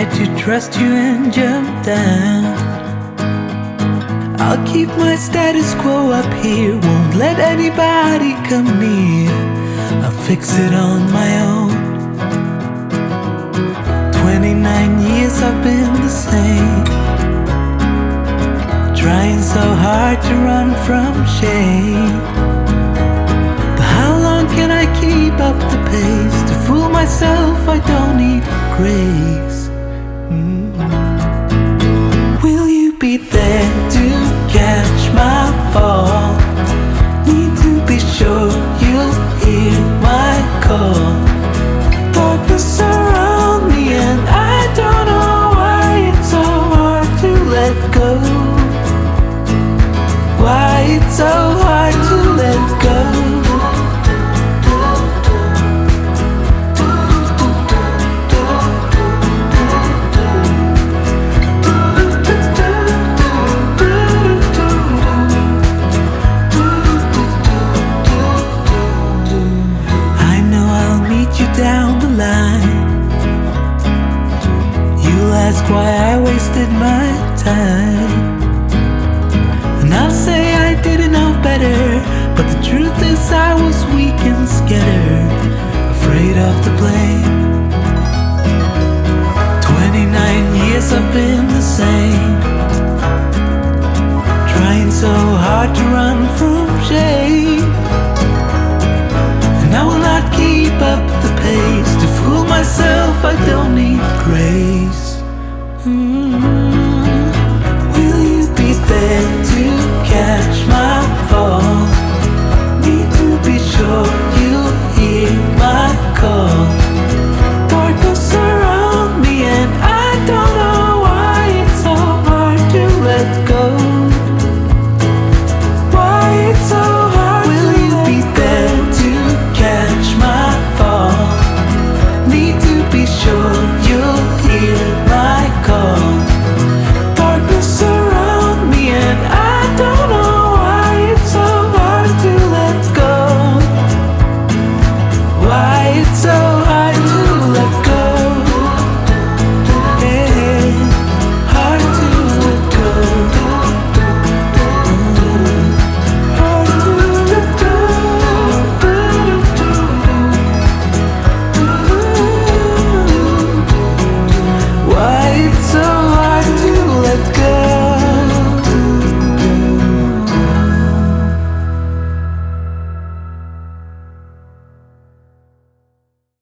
tried to trust you and jump down. I'll keep my status quo up here, won't let anybody come near. I'll fix it on my own. 29 years I've been the same, trying so hard to run from shame. But how long can I keep up the pace? To fool myself I don't need grace. Will you be there to catch my fall? Need to be sure you'll hear my call. Darkness around me and I don't know why it's so hard to let go. Why it's so hard to let go. Down the line, you'll ask why I wasted my time, and I'll say I didn't know better. But the truth is I was weak and scared, afraid of the blame. 29 years I've been the same, trying so hard to run from shame. And I will not keep up the pace. To fool myself I don't need grace.